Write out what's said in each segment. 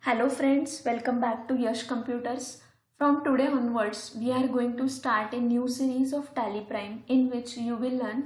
Hello friends, welcome back to Yash Computers. From today onwards, we are going to start a new series of Tally Prime in which you will learn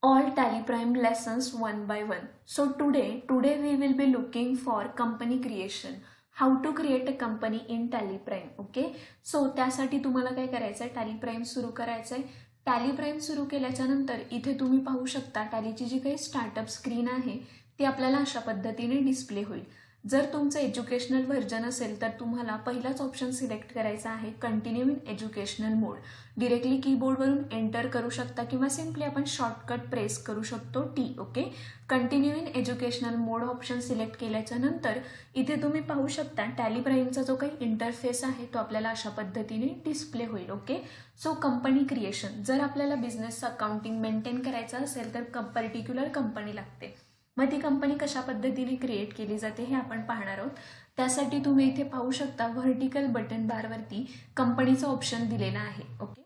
all Tally Prime lessons one by one. So today we will be looking for company creation. How to create a company in Tally Prime. Okay. So त्यासाठी तुम्हाला काय करायचं आहे, Tally Prime सुरू करायचं आहे. Tally Prime सुरू केल्याच्या नंतर इथे तुम्ही पाहू शकता टॅलीची जी काही स्टार्टअप स्क्रीन आहे ती आपल्याला अशा पद्धतीने डिस्प्ले होईल. जर तुमचं एज्युकेशनल व्हर्जन असेल तर तुम्हाला पहिलाच ऑप्शन सिलेक्ट करायचा आहे continue in educational mode. Directly कीबोर्डवरून एंटर करू शकता किंवा सिम्पली आपण शॉर्टकट प्रेस करू शकतो T. Okay. Continue in educational mode option select केल्याच्या नंतर इथे तुम्ही पाहू शकता टॅली प्राईमचा जो काही इंटरफेस आहे तो आपल्याला अशा पद्धतीने डिस्प्ले होईल. ओके. सो कंपनी क्रिएशन, जर आपल्याला बिझनेस अकाउंटिंग मेंटेन करायचं असेल तर पर्टिक्युलर कंपनी लागते. मग ती कंपनी कशा पद्धतीने क्रिएट केली जाते हे आपण पाहणार आहोत. त्यासाठी तुम्ही इथे पाहू शकता व्हर्टिकल बटन बारवरती कंपनीचा ऑप्शन दिलेला आहे. ओके.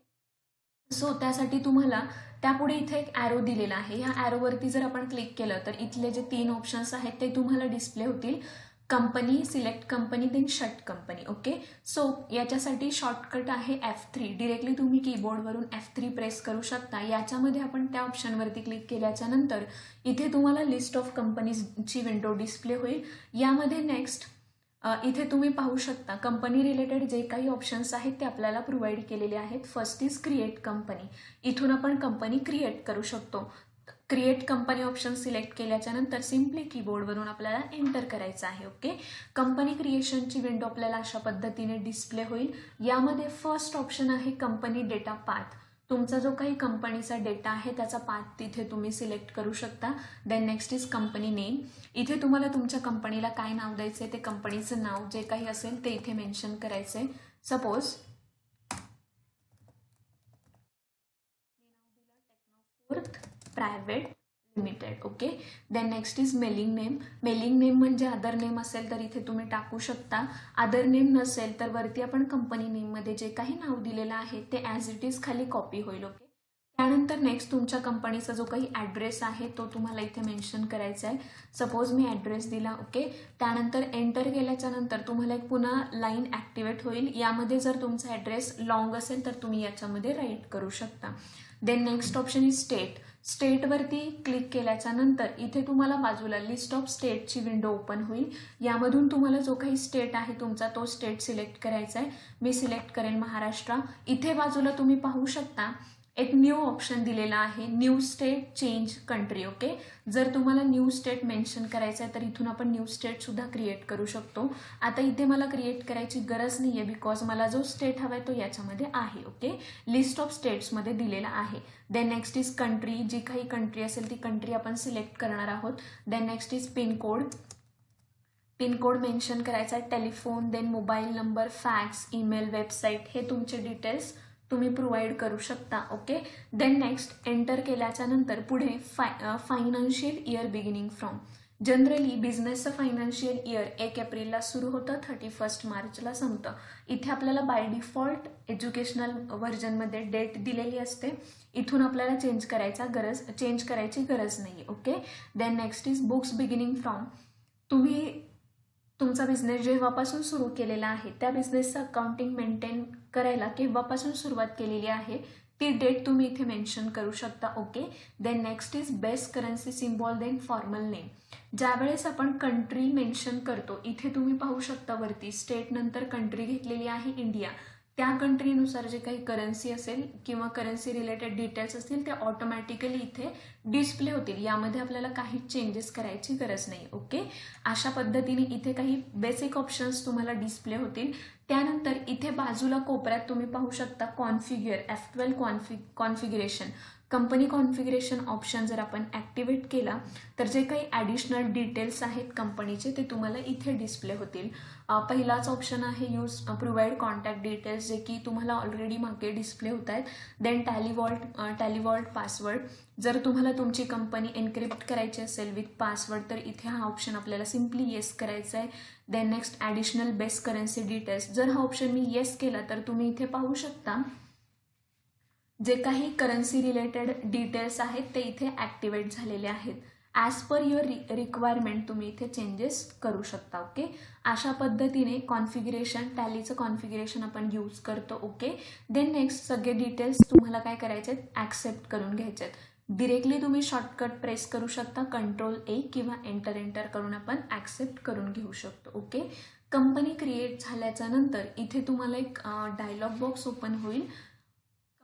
सो त्यासाठी तुम्हाला त्यापुढे इथे एक ॲरो दिलेला आहे. या ॲरोवरती जर आपण क्लिक केलं तर इथले जे 3 ऑप्शन्स आहेत ते तुम्हाला डिस्प्ले होतील. Company, select company, then shut company. Okay. So याच्यासाठी शॉर्टकट आहे F3. डिरेक्टली तुम्ही कीबोर्डवरून F3 प्रेस करू शकता. याच्यामध्ये आपण त्या ऑप्शनवरती क्लिक केल्याच्या नंतर इथे तुम्हाला लिस्ट ऑफ कंपनीजची विंडो डिस्प्ले होईल. यामध्ये नेक्स्ट इथे तुम्ही पाहू शकता कंपनी रिलेटेड जे काही ऑप्शन्स आहेत ते आपल्याला प्रोव्हाइड केलेले आहेत. First is create company. इथून आपण कंपनी क्रिएट करू शकतो. क्रिएट कंपनी ऑप्शन सिलेक्ट केल्याच्या नंतर सिम्पली कीबोर्डवरून आपल्याला एंटर करायचं आहे. ओके. कंपनी क्रिएशनची विंडो आपल्याला अशा पद्धतीने डिस्प्ले होईल. यामध्ये फर्स्ट ऑप्शन आहे कंपनी डेटा पाथ. तुमचा जो काही कंपनीचा डेटा आहे त्याचा पाथ तिथे तुम्ही सिलेक्ट करू शकता. Then next is company name. इथे तुम्हाला तुमच्या कंपनीला काय नाव द्यायचंय ते कंपनीचं नाव जे काही असेल ते इथे मेन्शन करायचंय. Suppose private limited. Okay. Then next is mailing name. Mailing name म्हणजे अदर नेम असेल तर इथे तुम्ही टाकू शकता. अदर नेम नसेल तर वरती आपण कंपनी नेममध्ये जे काही नाव दिलेलं आहे ते ॲज इट इज खाली कॉपी होईल. ओके. त्यानंतर नेक्स्ट तुमच्या कंपनीचा जो काही ॲड्रेस आहे तो तुम्हाला इथे मेन्शन करायचा आहे. सपोज मी ॲड्रेस दिला. ओके. त्यानंतर एंटर केल्याच्या नंतर तुम्हाला एक पुन्हा लाईन ॲक्टिवेट होईल. यामध्ये जर तुमचा ॲड्रेस लॉंग असेल तर तुम्ही याच्यामध्ये राईट करू शकता. Then next option is state. स्टेटवरती क्लिक केल्याच्या नंतर इथे तुम्हाला बाजूला लिस्ट ऑफ स्टेटची विंडो ओपन होईल. यामधून तुम्हाला जो काही स्टेट आहे तुमचा तो स्टेट सिलेक्ट करायचा आहे. मी सिलेक्ट करेन महाराष्ट्र. इथे बाजूला तुम्ही पाहू शकता एक न्यू ऑप्शन दिलेला आहे, new state change country. Okay. जर तुम्हाला न्यू स्टेट मेन्शन करायचं आहे तर इथून आपण न्यू स्टेट सुद्धा क्रिएट करू शकतो. आता इथे मला क्रिएट करायची गरज नाही आहे बिकॉज मला जो स्टेट हवा आहे तो याच्यामध्ये आहे. ओके. लिस्ट ऑफ स्टेट्समध्ये दिलेला आहे. Then next is country. जी काही कंट्री असेल ती कंट्री आपण सिलेक्ट करणार आहोत. Then next is pincode. Pincode mention करायचा आहे. Telephone, then mobile number, fax, email, website हे तुमचे डिटेल्स तुम्ही प्रोव्हाइड करू शकता. ओके. देन नेक्स्ट एंटर केल्याच्या नंतर पुढे financial year beginning from. Generally बिझनेसचं फायनान्शियल इयर 1 एप्रिलला सुरू होतं, 31 मार्चला संपतं. इथे आपल्याला बाय डिफॉल्ट एज्युकेशनल व्हर्जनमध्ये डेट दिलेली असते. इथून आपल्याला चेंज करायची गरज नाही. Okay. Then next is books beginning from. तुम्ही तुमचा बिझनेस जेव्हापासून सुरू केलेला आहे त्या बिझनेसचं अकाउंटिंग मेंटेन करायला केव्हापासून सुरुवात केलेली आहे ती डेट तुम्ही इथे मेन्शन करू शकता. Okay. Then next is base currency symbol, then formal name. ज्यावेळेस आपण कंट्री मेन्शन करतो इथे तुम्ही पाहू शकता वरती स्टेट नंतर कंट्री घेतलेली आहे इंडिया. त्या कंट्रीनुसार जे काही करन्सी असेल किंवा करन्सी रिलेटेड डिटेल्स असतील ते ऑटोमॅटिकली इथे डिस्प्ले होतील. यामध्ये आपल्याला काही चेंजेस करायची गरज नाही. ओके. अशा पद्धतीने इथे काही बेसिक ऑप्शन्स तुम्हाला डिस्प्ले होतील. त्यानंतर इथे बाजूला कोपऱ्यात तुम्ही पाहू शकता configure, F12 configuration. Company configuration option जर आपण ॲक्टिवेट केला तर जे काही ॲडिशनल डिटेल्स आहेत कंपनीचे ते तुम्हाला इथे डिस्प्ले होतील. पहिलाच ऑप्शन आहे यूज प्रोव्हाइड कॉन्टॅक्ट डिटेल्स जे की तुम्हाला ऑलरेडी मागे डिस्प्ले होत आहेत. Then Tally password. जर तुम्हाला तुमची कंपनी एन्क्रिप्ट करायची असेल विथ पासवर्ड तर इथे हा ऑप्शन आपल्याला सिम्पली येस करायचा आहे. Then next additional base currency details. जर हा ऑप्शन मी येस केला तर तुम्ही इथे पाहू शकता जे काही करन्सी रिलेटेड डिटेल्स आहेत ते इथे ॲक्टिवेट झालेले आहेत. ॲज पर युअर रिक्वायरमेंट तुम्ही इथे चेंजेस करू शकता. ओके, अशा पद्धतीने कॉन्फिगरेशन, टॅलीचं कॉन्फिगरेशन आपण यूज करतो. ओके, देन नेक्स्ट सगळे डिटेल्स तुम्हाला काय करायचे आहेत, ॲक्सेप्ट करून घ्यायचे आहेत. डिरेक्टली तुम्ही शॉर्टकट प्रेस करू शकता, Ctrl+A किंवा एंटर करून आपण ॲक्सेप्ट करून घेऊ शकतो. ओके, कंपनी क्रिएट झाल्याच्या नंतर इथे तुम्हाला एक डायलॉग बॉक्स ओपन होईल,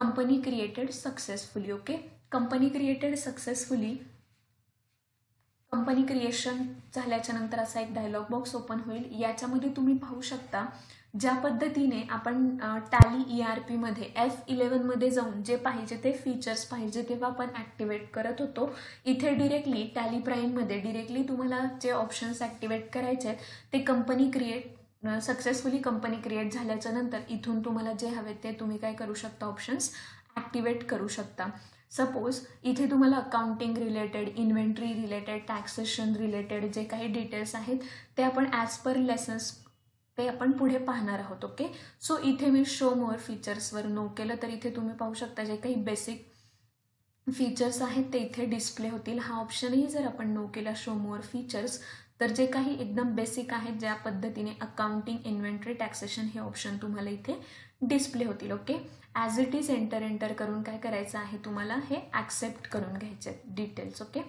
company created successfully. Okay, company created successfully, company creation झाल्याच्या नंतर असा एक डायलॉग बॉक्स ओपन होईल. याच्यामध्ये तुम्ही पाहू शकता ज्या पद्धतीने आपण टॅली ERP मध्ये F11 मध्ये जाऊन जे पाहिजे ते फीचर्स पाहिजे तेव्हा आपण ॲक्टिवेट करत होतो, इथे डिरेक्टली टॅली प्राईममध्ये डिरेक्टली तुम्हाला जे ऑप्शन्स ॲक्टिवेट करायचे आहेत ते company create successfully company create झाल्याच्या नंतर इथून तुम्हाला जे हवे ते तुम्ही काय करू शकता, ऑप्शन्स ॲक्टिवेट करू शकता. सपोज इथे तुम्हाला accounting related, inventory related, taxation related जे काही डिटेल्स आहेत ते आपण ॲज पर लेसन्स ते आपण पुढे पाहणार आहोत. ओके, सो इथे मी शो मोअर फीचर्सवर नो केलं तर इथे तुम्ही पाहू शकता जे काही बेसिक फीचर्स आहेत ते इथे डिस्प्ले होतील. हा ऑप्शनही जर आपण नो केला शो मोअर फीचर्स तर जे काही एकदम बेसिक आहेत ज्या पद्धतीने अकाउंटिंग, इन्व्हेंटरी, टॅक्सेशन हे ऑप्शन तुम्हाला इथे डिस्प्ले होतील. Okay, as it is enter करून काय करायचं आहे, तुम्हाला हे ॲक्सेप्ट करून घ्यायचे डिटेल्स. ओके,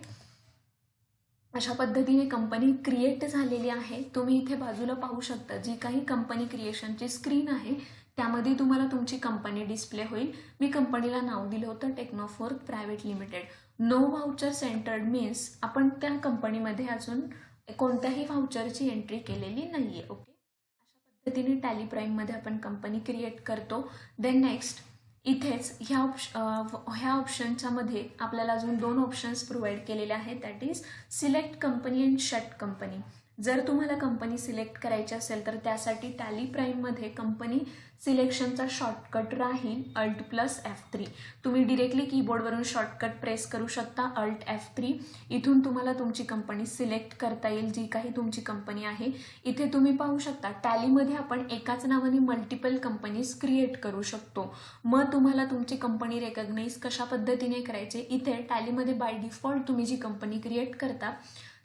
अशा पद्धतीने कंपनी क्रिएट झालेली आहे. तुम्ही इथे बाजूला पाहू शकता जी काही कंपनी क्रिएशनची स्क्रीन आहे त्यामध्ये तुम्हाला तुमची कंपनी डिस्प्ले होईल. मी कंपनीला नाव दिलं होतं Technofork private limited. No voucher centred means आपण त्या कंपनीमध्ये अजून कोणत्याही व्हाउचरची एंट्री केलेली नाहीये. ओके, अशा पद्धतीने टॅली प्राईममध्ये आपण कंपनी क्रिएट करतो. देन नेक्स्ट इथेच ह्या ऑप्शनच्या मध्ये आपल्याला अजून 2 ऑप्शन्स प्रोव्हाइड केलेले आहेत, that is select company and shut company. जर तुम्हाला कंपनी सिलेक्ट करायची असेल तर त्यासाठी टॅली प्राईममध्ये कंपनी सिलेक्शनचा शॉर्टकट राहील Alt+F3. तुम्ही डिरेक्टली कीबोर्डवरून शॉर्टकट प्रेस करू शकता Alt+F3. इथून तुम्हाला तुमची कंपनी सिलेक्ट करता येईल, जी काही तुमची कंपनी आहे. इथे तुम्ही पाहू शकता टॅलीमध्ये आपण एकाच नावाने मल्टिपल कंपनीज क्रिएट करू शकतो. मग तुम्हाला तुमची कंपनी रेकग्नाइज कशा पद्धतीने करायचे, इथे टॅलीमध्ये बाय डिफॉल्ट तुम्ही जी कंपनी क्रिएट करता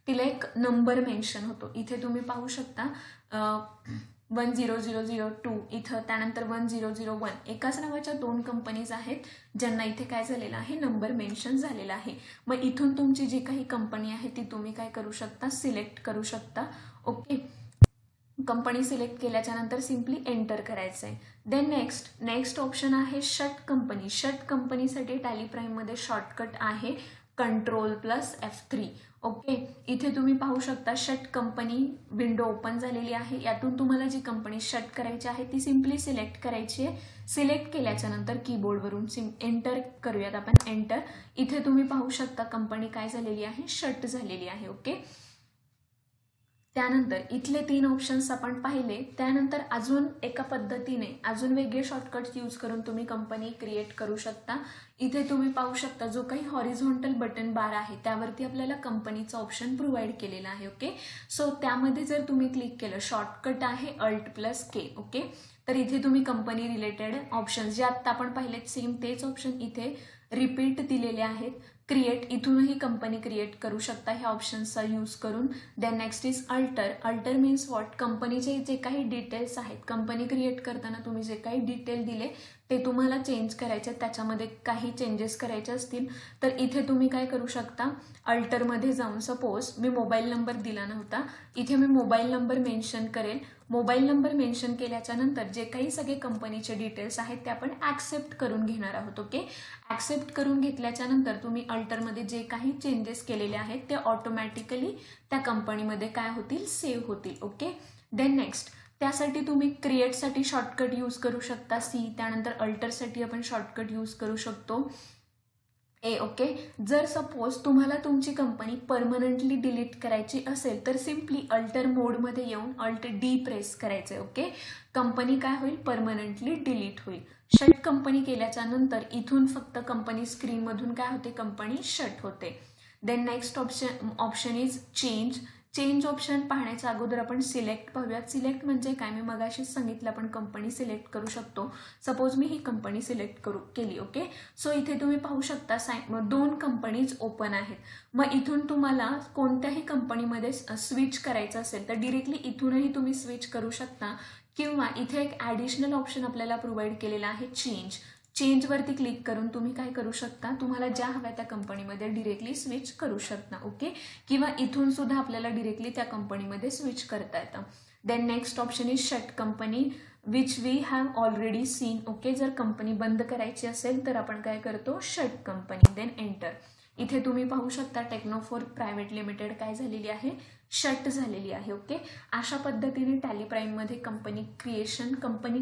तिला एक नंबर मेन्शन होतो. इथे तुम्ही पाहू शकता 10002 इथं, त्यानंतर 1001 एकाच नावाच्या 2 कंपनीज आहेत ज्यांना इथे काय झालेलं आहे, नंबर मेन्शन झालेला आहे. मग इथून तुमची जी काही कंपनी आहे ती तुम्ही काय करू शकता, सिलेक्ट करू शकता. ओके, कंपनी सिलेक्ट केल्याच्या नंतर सिम्पली एंटर करायचं आहे. देन नेक्स्ट ऑप्शन आहे शट कंपनी. शट कंपनीसाठी टॅली प्राईममध्ये शॉर्टकट आहे Ctrl+F3. ओके, इथे तुम्ही पाहू शकता शट कंपनी विंडो ओपन झालेली आहे. यातून तुम्हाला जी कंपनी शट करायची आहे ती सिम्पली सिलेक्ट करायची आहे. सिलेक्ट केल्याच्या नंतर कीबोर्डवरून एंटर करूयात आपण, एंटर. इथे तुम्ही पाहू शकता कंपनी काय झालेली आहे, शट झालेली आहे. ओके, त्यानंतर इथले 3 ऑप्शन्स आपण पाहिले. त्यानंतर अजून एका पद्धतीने अजून वेगळे शॉर्टकट्स यूज करून तुम्ही कंपनी क्रिएट करू शकता. इथे तुम्ही पाहू शकता जो काही हॉरिझॉन्टल बटन बार आहे त्यावरती आपल्याला कंपनीचा ऑप्शन प्रोव्हाइड केलेला आहे. ओके, सो त्यामध्ये जर तुम्ही क्लिक केलं, शॉर्टकट आहे Alt+K. ओके, तर इथे तुम्ही कंपनी रिलेटेड ऑप्शन्स जे आत्ता आपण पाहिलेत सेम तेच ऑप्शन इथे रिपीट दिलेले आहेत. क्रिएट, इथूनही कंपनी क्रिएट करू शकता ह्या ऑप्शन्सचा यूज करून. Then next is alter means what, कंपनीचे जे काही डिटेल्स आहेत, कंपनी क्रिएट करताना तुम्ही जे काही डिटेल दिले ते तुम्हाला चेंज करायचे, त्याच्यामध्ये काही चेंजेस करायचे असतील तर इथे तुम्ही काय करू शकता, अल्टरमध्ये जाऊन सपोज मी मोबाईल नंबर दिला नव्हता, इथे मी मोबाईल नंबर मेन्शन करेल. मोबाईल नंबर मेन्शन केल्याच्या नंतर जे काही सगळे कंपनीचे डिटेल्स आहेत ते आपण ॲक्सेप्ट करून घेणार आहोत. ओके, ॲक्सेप्ट करून घेतल्याच्या नंतर तुम्ही अल्टरमध्ये जे काही चेंजेस केलेले आहेत ते ऑटोमॅटिकली त्या कंपनीमध्ये काय होतील, सेव्ह होतील. ओके, देन नेक्स्ट त्यासाठी तुम्ही क्रिएटसाठी शॉर्टकट यूज करू शकता C. त्यानंतर अल्टरसाठी आपण शॉर्टकट यूज करू शकतो A. ओके, जर सपोज तुम्हाला तुमची कंपनी परमनंटली डिलीट करायची असेल तर सिम्पली अल्टर मोडमध्ये येऊन Alt+D प्रेस करायचे. ओके, कंपनी काय होईल, परमनंटली डिलीट होईल. शट कंपनी केल्याच्या नंतर इथून फक्त कंपनी स्क्रीनमधून काय होते, कंपनी शट होते. Then next option is change. Change option पाहण्याच्या अगोदर आपण सिलेक्ट पाहूयात. सिलेक्ट म्हणजे काय, मी मगाशीच सांगितलं आपण कंपनी सिलेक्ट करू शकतो. सपोज मी ही कंपनी सिलेक्ट केली. ओके, सो इथे तुम्ही पाहू शकता 2 कंपनीज ओपन आहेत. मग इथून तुम्हाला कोणत्याही कंपनीमध्ये स्विच करायचं असेल तर डिरेक्टली इथूनही तुम्ही स्विच करू शकता, किंवा इथे एक ॲडिशनल ऑप्शन आपल्याला प्रोव्हाइड केलेला आहे चेंजवरती क्लिक करून तुम्ही काय करू शकता, तुम्हाला ज्या हव्या त्या कंपनीमध्ये डिरेक्टली स्विच करू शकता. ओके, किंवा इथून सुद्धा आपल्याला डिरेक्टली त्या कंपनीमध्ये स्विच करता येतं. Then next option is shut company which we have already seen. Okay, जर कंपनी बंद करायची असेल तर आपण काय करतो, शट कंपनी. Then enter. इथे तुम्ही पाहू शकता टेक्नोफोर प्रायव्हेट लिमिटेड काय झालेली आहे, शट झालेली आहे. ओके, अशा पद्धतीने टॅली प्राईममध्ये कंपनी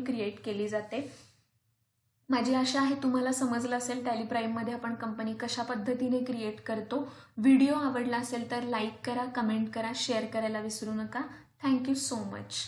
क्रिएट केली जाते. माझी आशा आहे तुम्हाला समजलं असेल टॅली प्राईममध्ये आपण कंपनी कशा पद्धतीने क्रिएट करतो. व्हिडिओ आवडला असेल तर लाईक करा, कमेंट करा, शेअर करायला विसरू नका. Thank you so much.